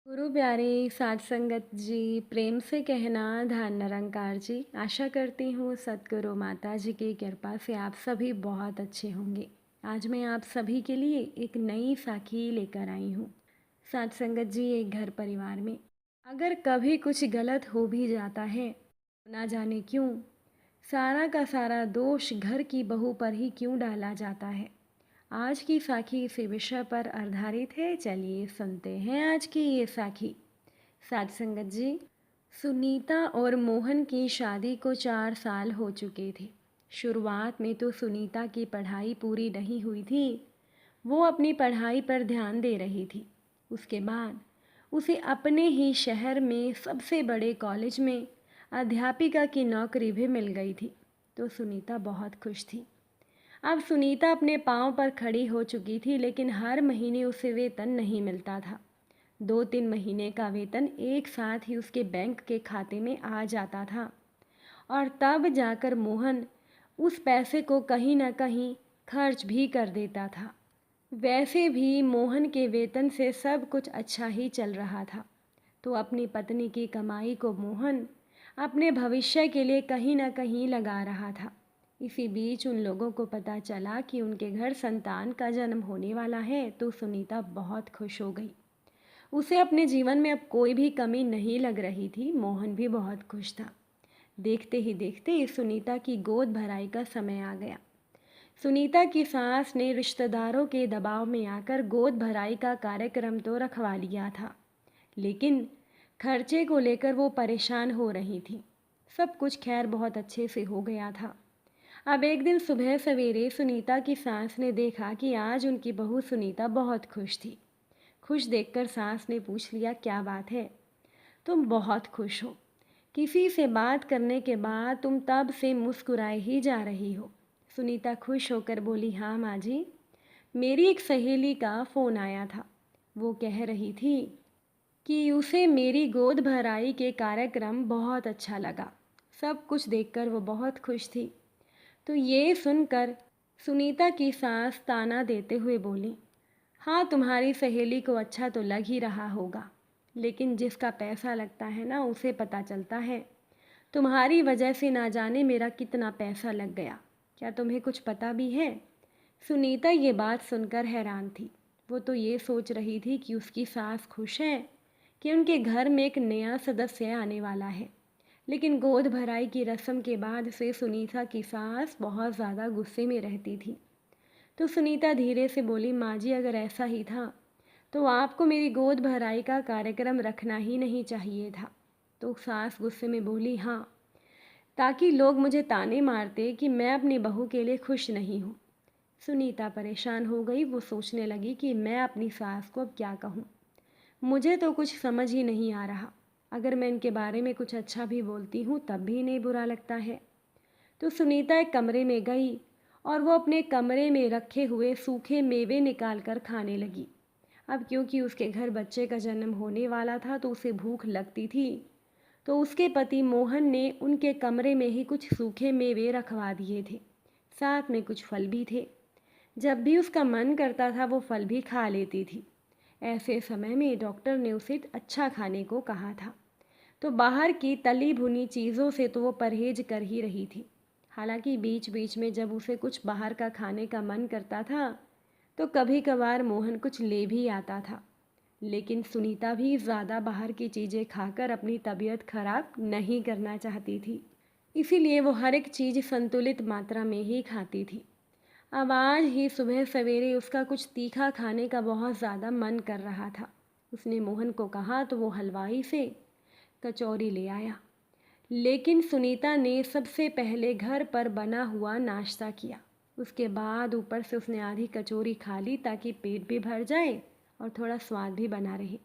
गुरु प्यारे साध संगत जी, प्रेम से कहना धन निरंकार जी। आशा करती हूँ सतगुरु माता जी की कृपा से आप सभी बहुत अच्छे होंगे। आज मैं आप सभी के लिए एक नई साखी लेकर आई हूँ। साध संगत जी, एक घर परिवार में अगर कभी कुछ गलत हो भी जाता है, ना जाने क्यों सारा का सारा दोष घर की बहू पर ही क्यों डाला जाता है। आज की साखी इसी विषय पर आधारित है। चलिए सुनते हैं आज की ये साखी। साध संगत जी, सुनीता और मोहन की शादी को 4 साल हो चुके थे। शुरुआत में तो सुनीता की पढ़ाई पूरी नहीं हुई थी। वो अपनी पढ़ाई पर ध्यान दे रही थी। उसके बाद उसे अपने ही शहर में सबसे बड़े कॉलेज में अध्यापिका की नौकरी भी मिल गई थी। तो सुनीता बहुत खुश थी। अब सुनीता अपने पाँव पर खड़ी हो चुकी थी, लेकिन हर महीने उसे वेतन नहीं मिलता था। 2-3 महीने का वेतन एक साथ ही उसके बैंक के खाते में आ जाता था और तब जाकर मोहन उस पैसे को कहीं ना कहीं खर्च भी कर देता था। वैसे भी मोहन के वेतन से सब कुछ अच्छा ही चल रहा था, तो अपनी पत्नी की कमाई को मोहन अपने भविष्य के लिए कहीं ना कहीं लगा रहा था। इसी बीच उन लोगों को पता चला कि उनके घर संतान का जन्म होने वाला है, तो सुनीता बहुत खुश हो गई। उसे अपने जीवन में अब कोई भी कमी नहीं लग रही थी। मोहन भी बहुत खुश था। देखते ही देखते सुनीता की गोद भराई का समय आ गया। सुनीता की सास ने रिश्तेदारों के दबाव में आकर गोद भराई का कार्यक्रम तो रखवा लिया था, लेकिन खर्चे को लेकर वो परेशान हो रही थी। सब कुछ खैर बहुत अच्छे से हो गया था। अब एक दिन सुबह सवेरे सुनीता की सास ने देखा कि आज उनकी बहू सुनीता बहुत खुश थी। खुश देखकर सास ने पूछ लिया, क्या बात है, तुम बहुत खुश हो? किसी से बात करने के बाद तुम तब से मुस्कुराए ही जा रही हो। सुनीता खुश होकर बोली, हाँ माँ जी, मेरी एक सहेली का फ़ोन आया था। वो कह रही थी कि उसे मेरी गोद भराई के कार्यक्रम बहुत अच्छा लगा। सब कुछ देखकर वो बहुत खुश थी। तो ये सुनकर सुनीता की सास ताना देते हुए बोली, हाँ तुम्हारी सहेली को अच्छा तो लग ही रहा होगा, लेकिन जिसका पैसा लगता है ना उसे पता चलता है। तुम्हारी वजह से ना जाने मेरा कितना पैसा लग गया। क्या तुम्हें कुछ पता भी है? सुनीता ये बात सुनकर हैरान थी। वो तो ये सोच रही थी कि उसकी सास खुश है कि उनके घर में एक नया सदस्य आने वाला है, लेकिन गोद भराई की रस्म के बाद से सुनीता की सास बहुत ज़्यादा गुस्से में रहती थी। तो सुनीता धीरे से बोली, माँ जी अगर ऐसा ही था तो आपको मेरी गोद भराई का कार्यक्रम रखना ही नहीं चाहिए था। तो सास गुस्से में बोली, हाँ, ताकि लोग मुझे ताने मारते कि मैं अपनी बहू के लिए खुश नहीं हूँ। सुनीता परेशान हो गई। वो सोचने लगी कि मैं अपनी सास को अब क्या कहूँ। मुझे तो कुछ समझ ही नहीं आ रहा। अगर मैं इनके बारे में कुछ अच्छा भी बोलती हूँ तब भी इन्हें बुरा लगता है। तो सुनीता एक कमरे में गई और वो अपने कमरे में रखे हुए सूखे मेवे निकाल कर खाने लगी। अब क्योंकि उसके घर बच्चे का जन्म होने वाला था तो उसे भूख लगती थी। तो उसके पति मोहन ने उनके कमरे में ही कुछ सूखे मेवे रखवा दिए थे। साथ में कुछ फल भी थे। जब भी उसका मन करता था वो फल भी खा लेती थी। ऐसे समय में डॉक्टर ने उसे अच्छा खाने को कहा था, तो बाहर की तली भुनी चीज़ों से तो वो परहेज कर ही रही थी। हालांकि बीच बीच में जब उसे कुछ बाहर का खाने का मन करता था तो कभी कभार मोहन कुछ ले भी आता था, लेकिन सुनीता भी ज़्यादा बाहर की चीज़ें खाकर अपनी तबीयत खराब नहीं करना चाहती थी। इसीलिए वो हर एक चीज़ संतुलित मात्रा में ही खाती थी। अब आज ही सुबह सवेरे उसका कुछ तीखा खाने का बहुत ज़्यादा मन कर रहा था। उसने मोहन को कहा तो वो हलवाई से कचौरी ले आया, लेकिन सुनीता ने सबसे पहले घर पर बना हुआ नाश्ता किया। उसके बाद ऊपर से उसने आधी कचौरी खा ली ताकि पेट भी भर जाए और थोड़ा स्वाद भी बना रहे।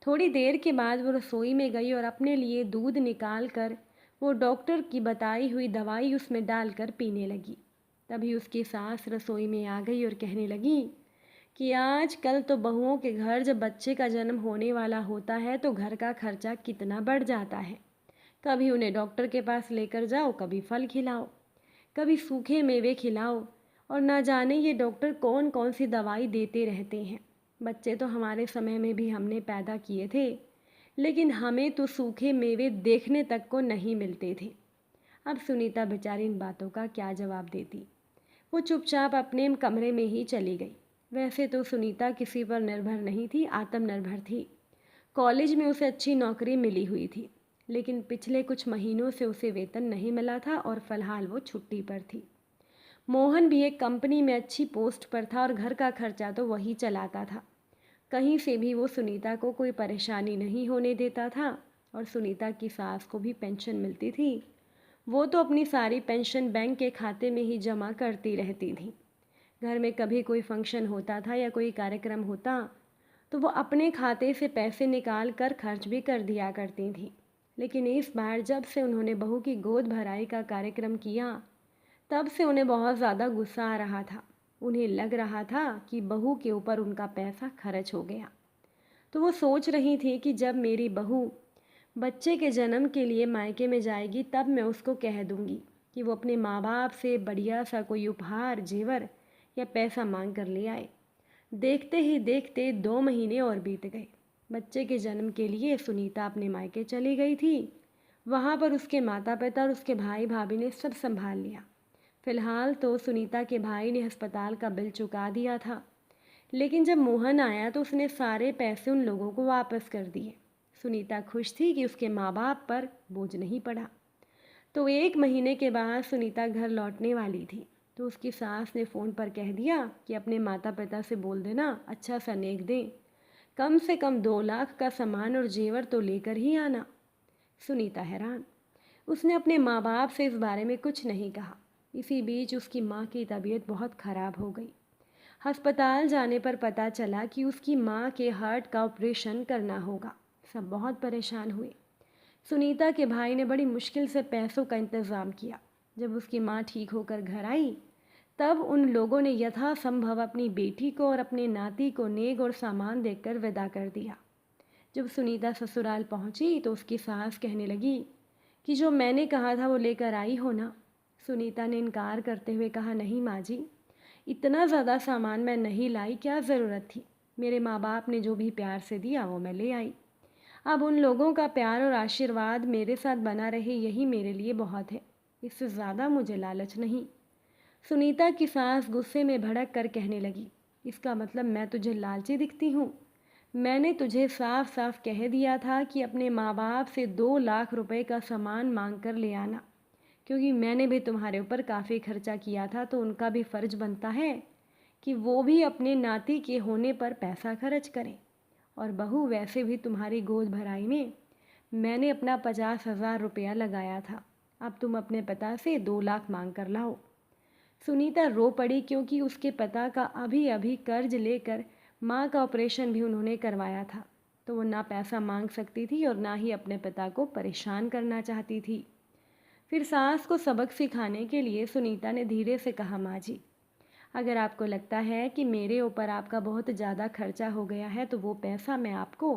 थोड़ी देर के बाद वो रसोई में गई और अपने लिए दूध निकाल कर वो डॉक्टर की बताई हुई दवाई उसमें डालकर पीने लगी। तभी उसकी सास रसोई में आ गई और कहने लगी कि आजकल तो बहुओं के घर जब बच्चे का जन्म होने वाला होता है तो घर का खर्चा कितना बढ़ जाता है। कभी उन्हें डॉक्टर के पास लेकर जाओ, कभी फल खिलाओ, कभी सूखे मेवे खिलाओ, और ना जाने ये डॉक्टर कौन कौन सी दवाई देते रहते हैं। बच्चे तो हमारे समय में भी हमने पैदा किए थे, लेकिन हमें तो सूखे मेवे देखने तक को नहीं मिलते थे। अब सुनीता बेचारी इन बातों का क्या जवाब देती। वो चुपचाप अपने कमरे में ही चली गई। वैसे तो सुनीता किसी पर निर्भर नहीं थी, आत्मनिर्भर थी। कॉलेज में उसे अच्छी नौकरी मिली हुई थी, लेकिन पिछले कुछ महीनों से उसे वेतन नहीं मिला था और फिलहाल वो छुट्टी पर थी। मोहन भी एक कंपनी में अच्छी पोस्ट पर था और घर का खर्चा तो वही चलाता था। कहीं से भी वो सुनीता को कोई परेशानी नहीं होने देता था और सुनीता की सास को भी पेंशन मिलती थी। वो तो अपनी सारी पेंशन बैंक के खाते में ही जमा करती रहती थी। घर में कभी कोई फंक्शन होता था या कोई कार्यक्रम होता तो वो अपने खाते से पैसे निकाल कर खर्च भी कर दिया करती थी। लेकिन इस बार जब से उन्होंने बहू की गोद भराई का कार्यक्रम किया, तब से उन्हें बहुत ज़्यादा गुस्सा आ रहा था। उन्हें लग रहा था कि बहू के ऊपर उनका पैसा खर्च हो गया। तो वो सोच रही थी कि जब मेरी बहू बच्चे के जन्म के लिए मायके में जाएगी, तब मैं उसको कह दूंगी कि वो अपने माँ बाप से बढ़िया सा कोई उपहार, जेवर या पैसा मांग कर ले आए। देखते ही देखते 2 महीने और बीत गए। बच्चे के जन्म के लिए सुनीता अपने मायके चली गई थी। वहाँ पर उसके माता पिता और उसके भाई भाभी ने सब संभाल लिया। फिलहाल तो सुनीता के भाई ने अस्पताल का बिल चुका दिया था, लेकिन जब मोहन आया तो उसने सारे पैसे उन लोगों को वापस कर दिए। सुनीता खुश थी कि उसके माँ बाप पर बोझ नहीं पड़ा। तो 1 महीने के बाद सुनीता घर लौटने वाली थी, तो उसकी सास ने फ़ोन पर कह दिया कि अपने माता पिता से बोल देना अच्छा सा नेक दें, कम से कम 2 लाख का सामान और जेवर तो लेकर ही आना। सुनीता हैरान। उसने अपने माँ बाप से इस बारे में कुछ नहीं कहा। इसी बीच उसकी माँ की तबीयत बहुत ख़राब हो गई। अस्पताल जाने पर पता चला कि उसकी माँ के हार्ट का ऑपरेशन करना होगा। सब बहुत परेशान हुए। सुनीता के भाई ने बड़ी मुश्किल से पैसों का इंतज़ाम किया। जब उसकी माँ ठीक होकर घर आई, तब उन लोगों ने यथासंभव अपनी बेटी को और अपने नाती को नेक और सामान देकर विदा कर दिया। जब सुनीता ससुराल पहुंची तो उसकी सास कहने लगी कि जो मैंने कहा था वो लेकर आई हो ना। सुनीता ने इनकार करते हुए कहा, नहीं माँ जी, इतना ज़्यादा सामान मैं नहीं लाई, क्या ज़रूरत थी। मेरे माँ बाप ने जो भी प्यार से दिया वो मैं ले आई। अब उन लोगों का प्यार और आशीर्वाद मेरे साथ बना रहे, यही मेरे लिए बहुत है। इससे ज़्यादा मुझे लालच नहीं। सुनीता की सास गुस्से में भड़क कर कहने लगी, इसका मतलब मैं तुझे लालची दिखती हूँ? मैंने तुझे साफ साफ कह दिया था कि अपने माँ बाप से 2 लाख रुपए का सामान मांग कर ले आना, क्योंकि मैंने भी तुम्हारे ऊपर काफ़ी खर्चा किया था, तो उनका भी फ़र्ज बनता है कि वो भी अपने नाती के होने पर पैसा खर्च करें। और बहू, वैसे भी तुम्हारी गोद भराई में मैंने अपना 50,000 रुपया लगाया था। अब तुम अपने पिता से 2 लाख मांग कर लाओ। सुनीता रो पड़ी, क्योंकि उसके पिता का अभी अभी कर्ज लेकर माँ का ऑपरेशन भी उन्होंने करवाया था। तो वो ना पैसा मांग सकती थी और ना ही अपने पिता को परेशान करना चाहती थी। फिर सास को सबक सिखाने के लिए सुनीता ने धीरे से कहा, माँ जी, अगर आपको लगता है कि मेरे ऊपर आपका बहुत ज़्यादा खर्चा हो गया है, तो वो पैसा मैं आपको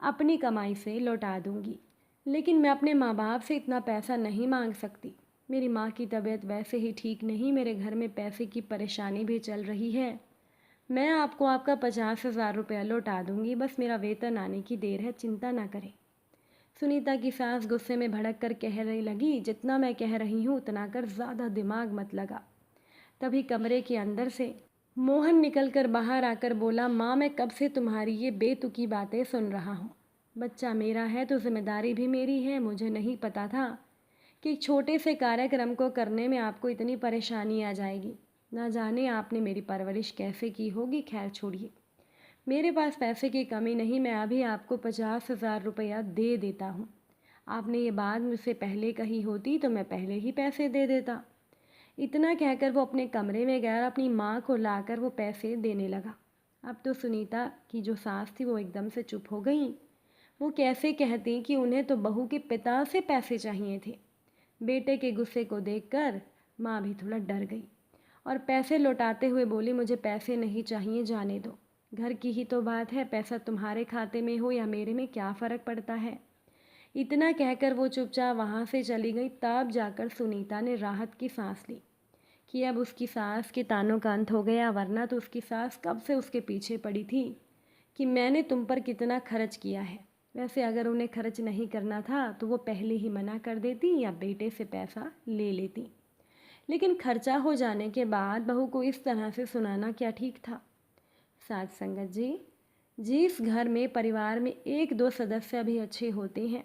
अपनी कमाई से लौटा दूंगी। लेकिन मैं अपने माँ बाप से इतना पैसा नहीं मांग सकती। मेरी माँ की तबीयत वैसे ही ठीक नहीं, मेरे घर में पैसे की परेशानी भी चल रही है। मैं आपको आपका 50,000 रुपया लौटा दूंगी, बस मेरा वेतन आने की देर है, चिंता ना करें। सुनीता की सास गुस्से में भड़क कर कह रही लगी, जितना मैं कह रही हूँ उतना कर, ज़्यादा दिमाग मत लगा। तभी कमरे के अंदर से मोहन निकलकर बाहर आकर बोला, माँ, मैं कब से तुम्हारी ये बेतुकी बातें सुन रहा हूँ। बच्चा मेरा है तो जिम्मेदारी भी मेरी है। मुझे नहीं पता था कि एक छोटे से कार्यक्रम को करने में आपको इतनी परेशानी आ जाएगी। ना जाने आपने मेरी परवरिश कैसे की होगी। खैर छोड़िए, मेरे पास पैसे की कमी नहीं, मैं अभी आपको 50,000 रुपया दे देता हूँ। आपने ये बात मुझसे पहले कही होती तो मैं पहले ही पैसे दे देता। इतना कहकर वो अपने कमरे में गया और अपनी माँ को लाकर वो पैसे देने लगा। अब तो सुनीता की जो सास थी वो एकदम से चुप हो गई। वो कैसे कहती कि उन्हें तो बहू के पिता से पैसे चाहिए थे। बेटे के गुस्से को देखकर माँ भी थोड़ा डर गई और पैसे लौटाते हुए बोली, मुझे पैसे नहीं चाहिए, जाने दो। घर की ही तो बात है, पैसा तुम्हारे खाते में हो या मेरे में क्या फ़र्क पड़ता है। इतना कहकर वो चुपचाप वहाँ से चली गई। तब जाकर सुनीता ने राहत की सांस ली कि अब उसकी सास के तानों का अंत हो गया, वरना तो उसकी सास कब से उसके पीछे पड़ी थी। कि मैंने तुम पर कितना खर्च किया है। वैसे अगर उन्हें खर्च नहीं करना था तो वो पहले ही मना कर देती या बेटे से पैसा ले लेती, लेकिन खर्चा हो जाने के बाद बहू को इस तरह से सुनाना क्या ठीक था। साथ संगत जी, जिस घर में परिवार में एक दो सदस्य भी अच्छे होते हैं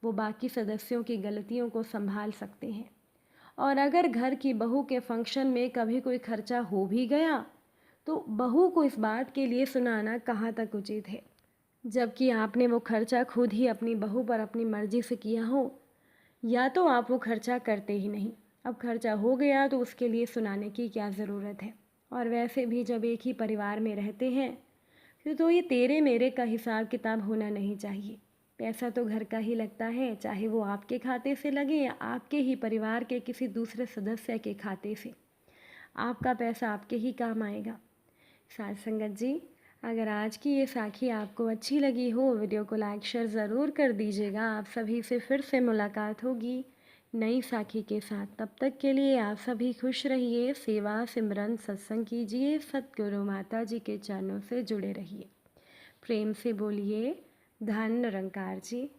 वो बाकी सदस्यों की गलतियों को संभाल सकते हैं। और अगर घर की बहू के फंक्शन में कभी कोई खर्चा हो भी गया तो बहू को इस बात के लिए सुनाना कहाँ तक उचित है, जबकि आपने वो खर्चा खुद ही अपनी बहू पर अपनी मर्जी से किया हो। या तो आप वो खर्चा करते ही नहीं, अब खर्चा हो गया तो उसके लिए सुनाने की क्या ज़रूरत है। और वैसे भी जब एक ही परिवार में रहते हैं तो ये तेरे मेरे का हिसाब किताब होना नहीं चाहिए। पैसा तो घर का ही लगता है, चाहे वो आपके खाते से लगे या आपके ही परिवार के किसी दूसरे सदस्य के खाते से। आपका पैसा आपके ही काम आएगा। साथ संगत जी, अगर आज की ये साखी आपको अच्छी लगी हो, वीडियो को लाइक शेयर ज़रूर कर दीजिएगा। आप सभी से फिर से मुलाकात होगी नई साखी के साथ। तब तक के लिए आप सभी खुश रहिए, सेवा सिमरन सत्संग कीजिए, सतगुरु माता जी के चरणों से जुड़े रहिए। प्रेम से बोलिए धन निरंकार जी।